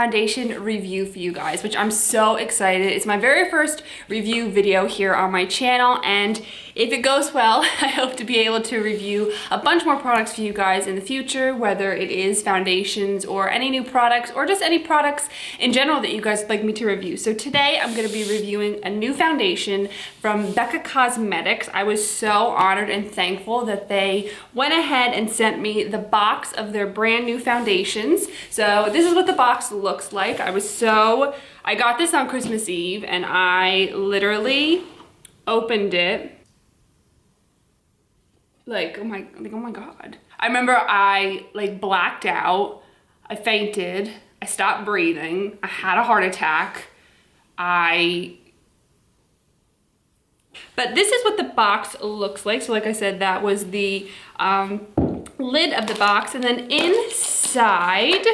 foundation review for you guys, which I'm so excited. It's my very first review video here on my channel, and if it goes well, I hope to be able to review a bunch more products for you guys in the future, whether it is foundations or any new products or just any products in general that you guys would like me to review. So today I'm going to be reviewing a new foundation from BECCA Cosmetics. I was so honored and thankful that they went ahead and sent me the box of their brand new foundations. So this is what the box looks like. I got this on Christmas Eve and I literally opened it like, oh my God. I remember I blacked out, I fainted, I stopped breathing, I had a heart attack, but this is what the box looks like. So like I said, that was the lid of the box, and then inside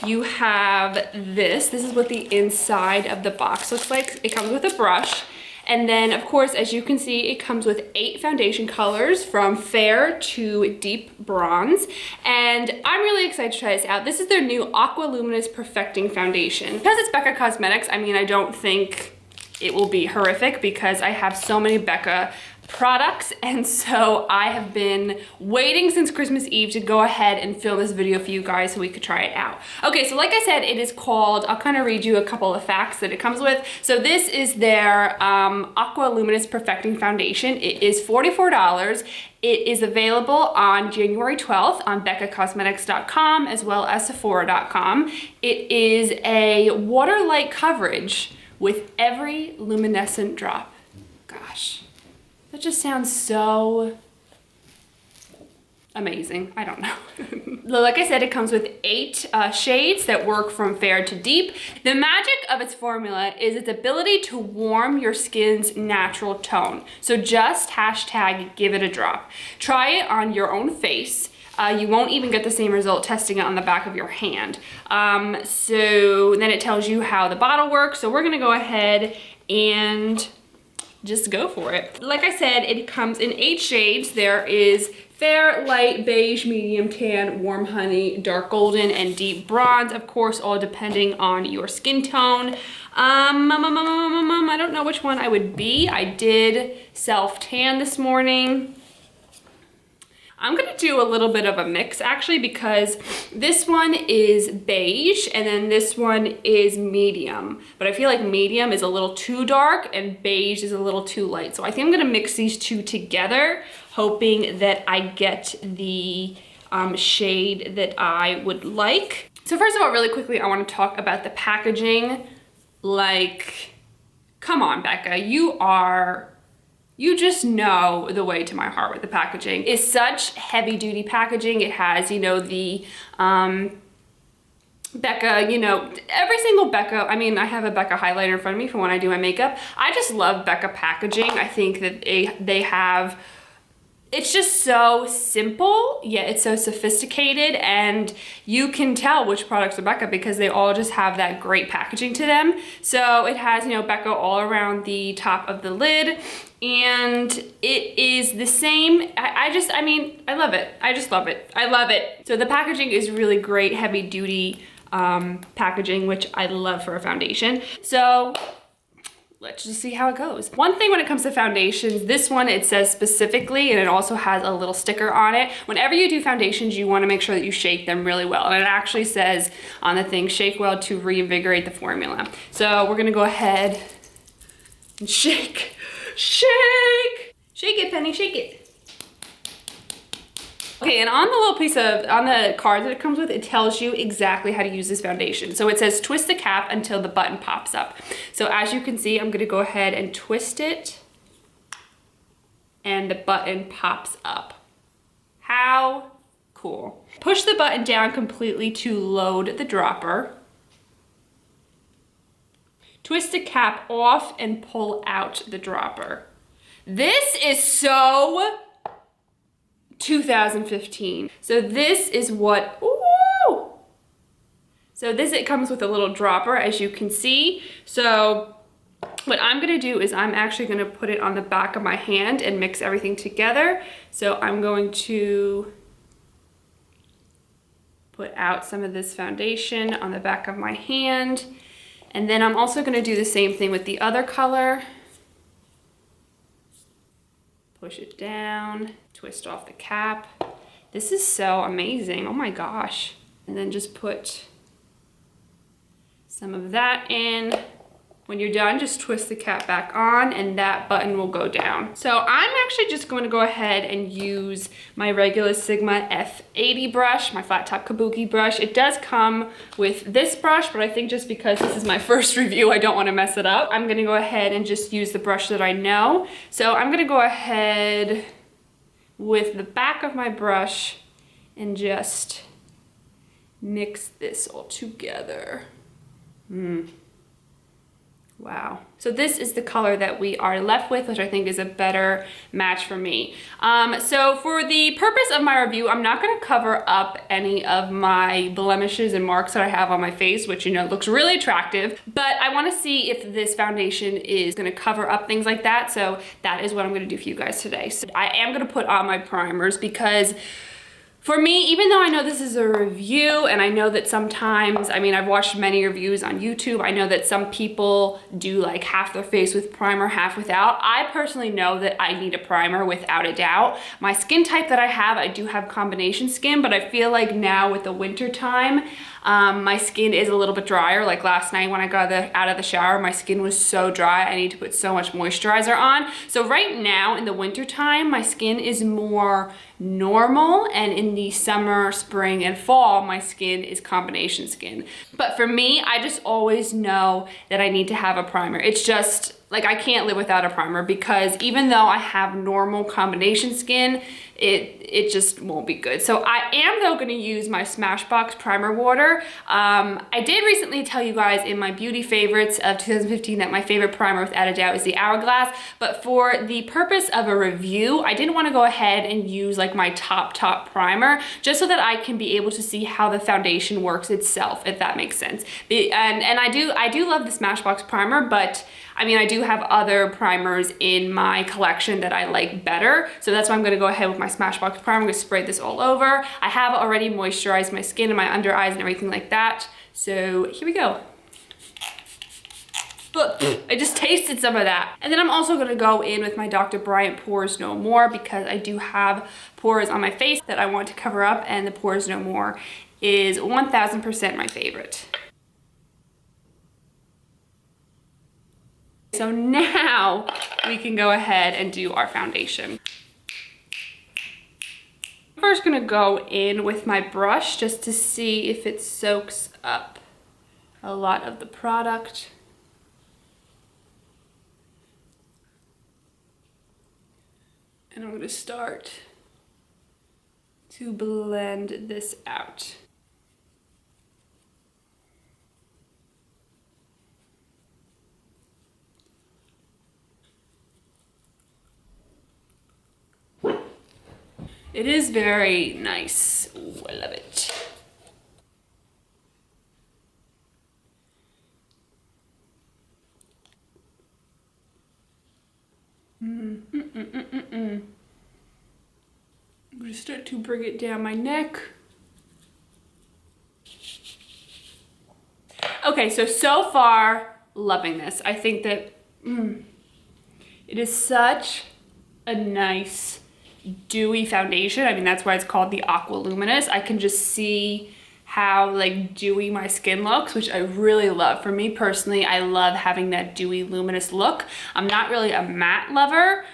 you have this. This is what the inside of the box looks like. It comes with a brush. And then, of course, as you can see, it comes with 8 foundation colors from fair to deep bronze. And I'm really excited to try this out. This is their new Aqua Luminous Perfecting Foundation. Because it's BECCA Cosmetics, I mean, I don't think it will be horrific because I have so many BECCA products, and so I have been waiting since Christmas Eve to go ahead and film this video for you guys so we could try it out. Okay, so like I said, it is called, I'll kind of read you a couple of facts that it comes with. So this is their Aqua Luminous Perfecting Foundation. It is $44. It is available on January 12th on BECCACosmetics.com as well as Sephora.com. It is a water-like coverage with every luminescent drop. Gosh. That just sounds so amazing. I don't know. Like I said, it comes with 8 shades that work from fair to deep. The magic of its formula is its ability to warm your skin's natural tone. So just hashtag give it a drop. Try it on your own face. You won't even get the same result testing it on the back of your hand. So then it tells you how the bottle works. So we're gonna go ahead and just go for it. Like I said, it comes in 8 shades. There is fair, light, beige, medium, tan, warm honey, dark golden, and deep bronze, of course, all depending on your skin tone. I don't know which one I would be. I did self-tan this morning. I'm gonna do a little bit of a mix actually, because this one is beige and then this one is medium. But I feel like medium is a little too dark and beige is a little too light. So I think I'm gonna mix these two together, hoping that I get the shade that I would like. So first of all, really quickly, I wanna talk about the packaging. Like, come on, BECCA, you just know the way to my heart with the packaging. It's such heavy duty packaging. It has, you know, the BECCA, you know, every single BECCA, I mean, I have a BECCA highlighter in front of me for when I do my makeup. I just love BECCA packaging. I think that they have, it's just so simple, yet it's so sophisticated, and you can tell which products are BECCA because they all just have that great packaging to them. So it has, you know, BECCA all around the top of the lid, and it is the same. I mean, I love it. I just love it. I love it. So the packaging is really great, heavy duty packaging, which I love for a foundation. So let's just see how it goes. One thing when it comes to foundations, this one, it says specifically, and it also has a little sticker on it. Whenever you do foundations, you wanna make sure that you shake them really well. And it actually says on the thing, shake well to reinvigorate the formula. So we're gonna go ahead and shake. Shake! Shake it, Penny, shake it. Okay, and on the little piece of, on the card that it comes with, it tells you exactly how to use this foundation. So it says twist the cap until the button pops up. So as you can see, I'm gonna go ahead and twist it and the button pops up. How cool. Push the button down completely to load the dropper. Twist the cap off and pull out the dropper. This is so 2015. So this is what, ooh! So this, it comes with a little dropper, as you can see. So what I'm gonna do is I'm actually gonna put it on the back of my hand and mix everything together. So I'm going to put out some of this foundation on the back of my hand. And then I'm also gonna do the same thing with the other color. Push it down, twist off the cap. This is so amazing, oh my gosh. And then just put some of that in. When you're done, just twist the cap back on and that button will go down. So I'm actually just going to go ahead and use my regular Sigma F80 brush, my flat top Kabuki brush. It does come with this brush, but I think just because this is my first review, I don't want to mess it up. I'm going to go ahead and just use the brush that I know. So I'm going to go ahead with the back of my brush and just mix this all together. Wow. So this is the color that we are left with, which I think is a better match for me. So for the purpose of my review, I'm not going to cover up any of my blemishes and marks that I have on my face, which, you know, looks really attractive, but I want to see if this foundation is going to cover up things like that. So that is what I'm going to do for you guys today. So I am going to put on my primers because for me, even though I know this is a review and I know that sometimes, I mean, I've watched many reviews on YouTube. I know that some people do like half their face with primer, half without. I personally know that I need a primer without a doubt. My skin type that I have, I do have combination skin, but I feel like now with the winter time, my skin is a little bit drier. Like last night when I got out of the shower, my skin was so dry. I need to put so much moisturizer on. So right now in the winter time, my skin is more normal, and in the summer, spring, and fall, my skin is combination skin. But for me, I just always know that I need to have a primer. It's just like I can't live without a primer because even though I have normal combination skin, it just won't be good. So I am though gonna use my Smashbox primer water. I did recently tell you guys in my beauty favorites of 2015 that my favorite primer without a doubt is the Hourglass, but for the purpose of a review, I didn't wanna go ahead and use like my top primer just so that I can be able to see how the foundation works itself, if that makes sense. And I do love the Smashbox primer, but I mean, I do have other primers in my collection that I like better. So that's why I'm gonna go ahead with my Smashbox primer. I'm gonna spray this all over. I have already moisturized my skin and my under eyes and everything like that. So here we go. Look, I just tasted some of that. And then I'm also gonna go in with my Dr. Bryant Pores No More because I do have pores on my face that I want to cover up, and the Pores No More is 1000% my favorite. So now we can go ahead and do our foundation. I'm first gonna go in with my brush just to see if it soaks up a lot of the product. And I'm gonna start to blend this out. It is very nice. Ooh, I love it. I'm gonna start to bring it down my neck. Okay, so far, loving this. I think that it is such a nice dewy foundation. I mean, that's why it's called the Aqua Luminous. I can just see how like dewy my skin looks, which I really love. For me personally, I love having that dewy luminous look. I'm not really a matte lover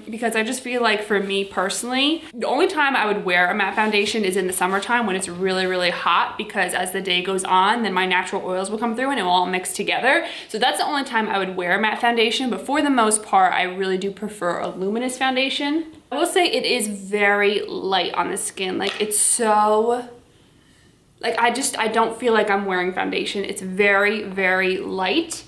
because I just feel like for me personally, the only time I would wear a matte foundation is in the summertime when it's really, really hot, because as the day goes on, then my natural oils will come through and it will all mix together. So that's the only time I would wear a matte foundation, but for the most part, I really do prefer a luminous foundation. I will say it is very light on the skin. Like it's so, like I don't feel like I'm wearing foundation. It's very, very light.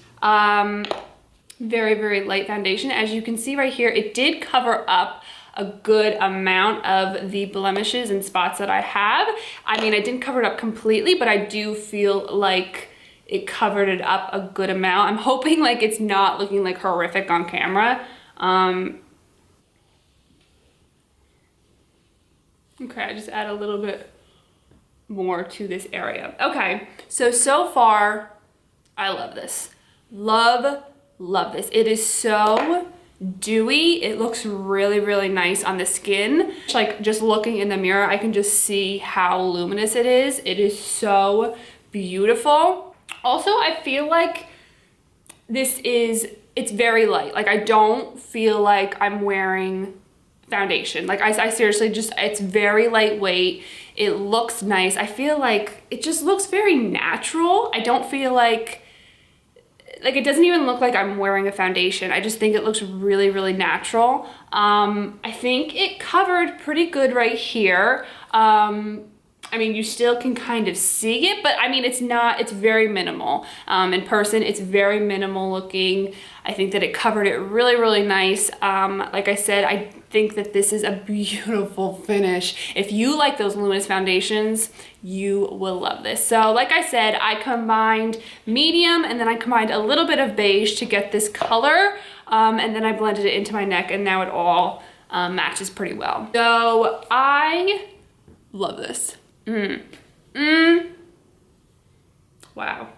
Very, very light foundation. As you can see right here, it did cover up a good amount of the blemishes and spots that I have. I mean, I didn't cover it up completely, but I do feel like it covered it up a good amount. I'm hoping like it's not looking like horrific on camera. Okay, I just add a little bit more to this area. Okay, so far, I love this. Love this. It is so dewy. It looks really, really nice on the skin. Like just looking in the mirror, I can just see how luminous it is. It is so beautiful. Also, I feel like it's very light. Like I don't feel like I'm wearing foundation. Like I seriously just, it's very lightweight. It looks nice. I feel like it just looks very natural. I don't feel like it doesn't even look like I'm wearing a foundation. I just think it looks really, really natural. I think it covered pretty good right here. I mean, you still can kind of see it, but I mean, it's very minimal. In person, it's very minimal looking. I think that it covered it really, really nice. Like I said, I think that this is a beautiful finish. If you like those luminous foundations, you will love this. So like I said, I combined medium and then I combined a little bit of beige to get this color. And then I blended it into my neck and now it all matches pretty well. So I love this. Wow.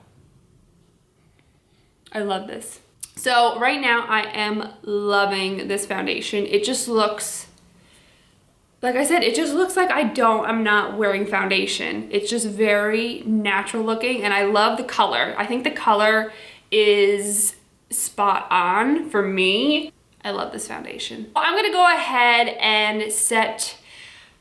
I love this. So right now I am loving this foundation. It just looks, like I said, it just looks like I'm not wearing foundation. It's just very natural looking and I love the color. I think the color is spot on for me. I love this foundation. I'm gonna go ahead and set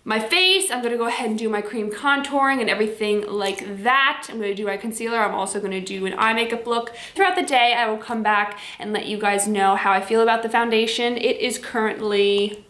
my face. I'm gonna go ahead and do my cream contouring and everything like that. I'm gonna do my concealer. I'm also gonna do an eye makeup look. Throughout the day, I will come back and let you guys know how I feel about the foundation. It is currently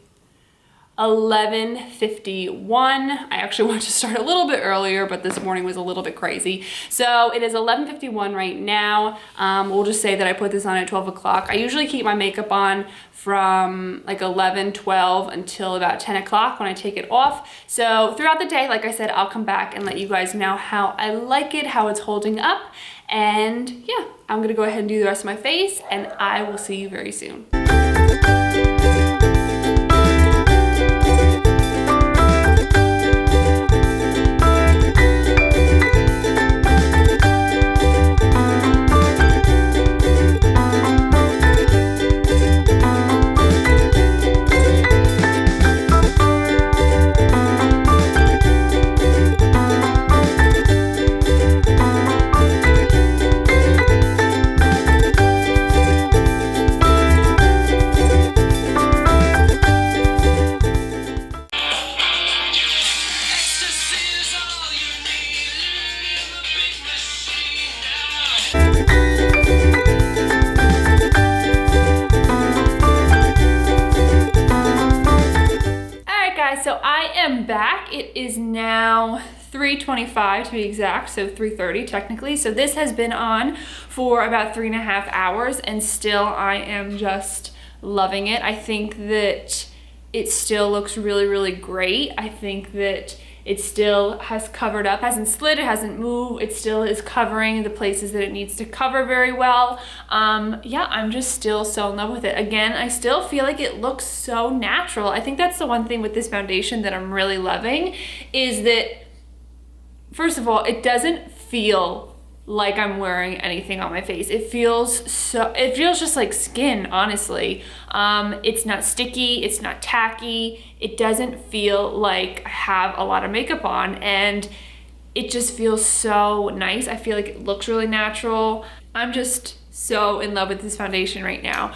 11:51. I actually wanted to start a little bit earlier, but this morning was a little bit crazy. So it is 11:51 right now. We'll just say that I put this on at 12 o'clock. I usually keep my makeup on from like 11, 12 until about 10 o'clock when I take it off. So throughout the day, like I said, I'll come back and let you guys know how I like it, how it's holding up. And yeah, I'm gonna go ahead and do the rest of my face and I will see you very soon. So I am back. It is now 3:25 to be exact, so 3:30 technically. So this has been on for about 3.5 hours and still I am just loving it. I think that it still looks really, really great. I think that it still has covered up, hasn't slid, it hasn't moved. It still is covering the places that it needs to cover very well. Yeah, I'm just still so in love with it. Again, I still feel like it looks so natural. I think that's the one thing with this foundation that I'm really loving is that, first of all, it doesn't feel like I'm wearing anything on my face. It feels just like skin, honestly. It's not sticky, it's not tacky. It doesn't feel like I have a lot of makeup on and it just feels so nice. I feel like it looks really natural. I'm just so in love with this foundation right now.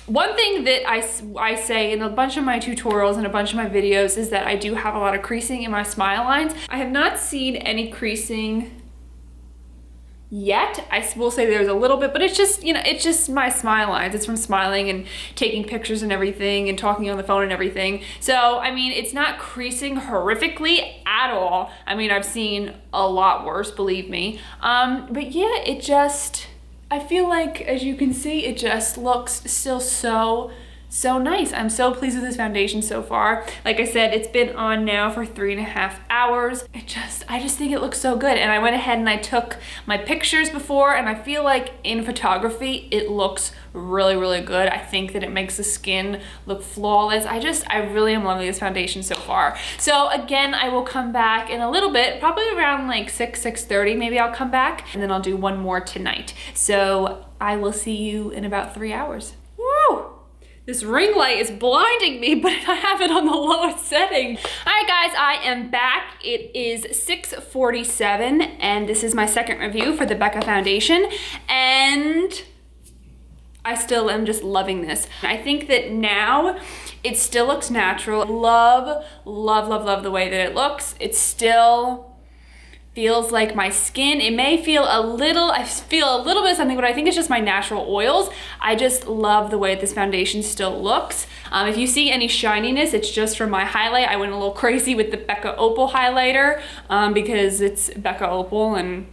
One thing that I say in a bunch of my tutorials and a bunch of my videos is that I do have a lot of creasing in my smile lines. I have not seen any creasing yet. I will say there's a little bit, but it's just, you know, it's just my smile lines. It's from smiling and taking pictures and everything and talking on the phone and everything. So, I mean, it's not creasing horrifically at all. I mean, I've seen a lot worse, believe me. But yeah, it just, I feel like, as you can see, it just looks still so so nice. I'm so pleased with this foundation so far. Like I said, it's been on now for 3.5 hours. I just think it looks so good. And I went ahead and I took my pictures before, and I feel like in photography, it looks really, really good. I think that it makes the skin look flawless. I really am loving this foundation so far. So again, I will come back in a little bit, probably around like 6:30, maybe I'll come back, and then I'll do one more tonight. So I will see you in about 3 hours. Woo! This ring light is blinding me, but I have it on the lowest setting. All right, guys, I am back. It is 6:47, and this is my second review for the BECCA foundation, and I still am just loving this. I think that now it still looks natural. Love, love, love, love the way that it looks. It still feels like my skin. It may feel a little, I feel a little bit of something, but I think it's just my natural oils. I just love the way this foundation still looks. If you see any shininess, it's just from my highlight. I went a little crazy with the BECCA Opal highlighter because it's BECCA Opal, and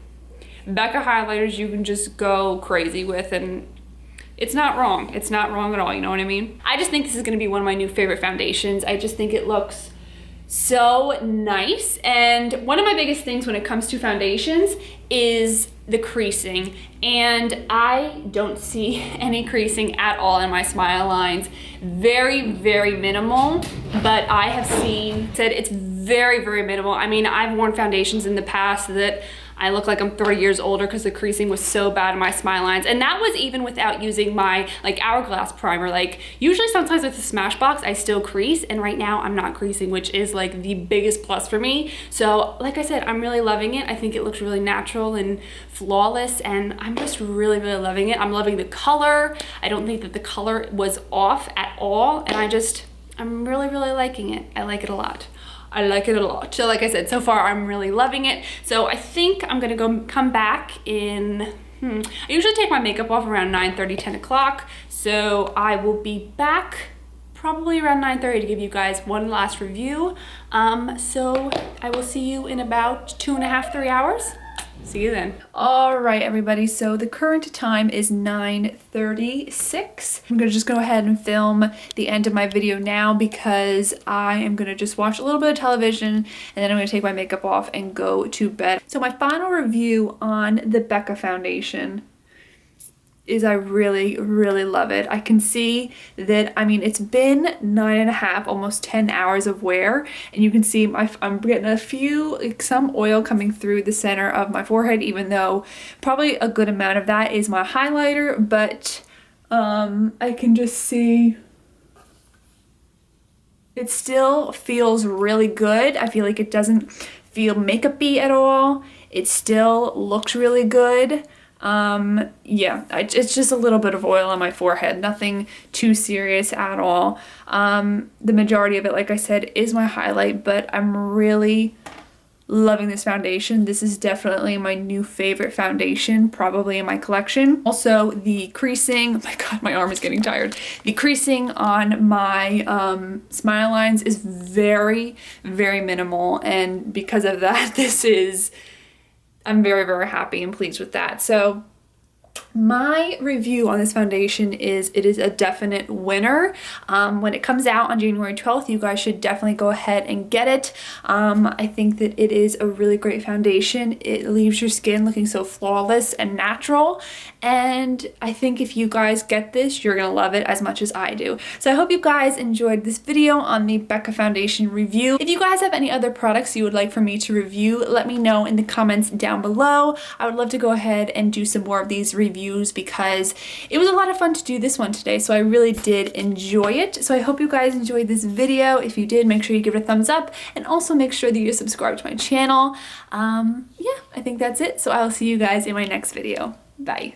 BECCA highlighters you can just go crazy with, and it's not wrong. It's not wrong at all, you know what I mean? I just think this is gonna be one of my new favorite foundations. I just think it looks so nice. And one of my biggest things when it comes to foundations is the creasing. And I don't see any creasing at all in my smile lines. Very, very minimal, but I have said it's very, very minimal. I mean, I've worn foundations in the past that I look like I'm 30 years older because the creasing was so bad in my smile lines. And that was even without using my like Hourglass primer. Like usually sometimes with the Smashbox, I still crease, and right now I'm not creasing, which is like the biggest plus for me. So like I said, I'm really loving it. I think it looks really natural and flawless, and I'm just really, really loving it. I'm loving the color. I don't think that the color was off at all, and I'm really, really liking it. I like it a lot. I like it a lot. So like I said, so far I'm really loving it. So I think I'm gonna come back in, I usually take my makeup off around 9:30, 10 o'clock. So I will be back probably around 9:30 to give you guys one last review. So I will see you in about 2.5, 3 hours. See you then. All right, everybody. So the current time is 9:36. I'm gonna just go ahead and film the end of my video now because I am gonna just watch a little bit of television, and then I'm gonna take my makeup off and go to bed. So my final review on the BECCA foundation is I really, really love it. I can see that, I mean, it's been 9.5, almost 10 hours of wear, and you can see I'm getting some oil coming through the center of my forehead, even though probably a good amount of that is my highlighter, but I can just see it still feels really good. I feel like it doesn't feel makeup-y at all. It still looks really good. Yeah, it's just a little bit of oil on my forehead, nothing too serious at all. The majority of it, like I said, is my highlight, but I'm really loving this foundation. This is definitely my new favorite foundation, probably in my collection. Also, the creasing, oh my God, my arm is getting tired. The creasing on my smile lines is very, very minimal, and because of that, I'm very, very happy and pleased with that. So my review on this foundation is it is a definite winner. When it comes out on January 12th, you guys should definitely go ahead and get it. I think that it is a really great foundation. It leaves your skin looking so flawless and natural. And I think if you guys get this, you're gonna love it as much as I do. So I hope you guys enjoyed this video on the BECCA foundation review. If you guys have any other products you would like for me to review, let me know in the comments down below. I would love to go ahead and do some more of these reviews because it was a lot of fun to do this one today, so I really did enjoy it. So I hope you guys enjoyed this video. If you did, make sure you give it a thumbs up, and also make sure that you're subscribed to my channel. Yeah, I think that's it. So I'll see you guys in my next video. Bye.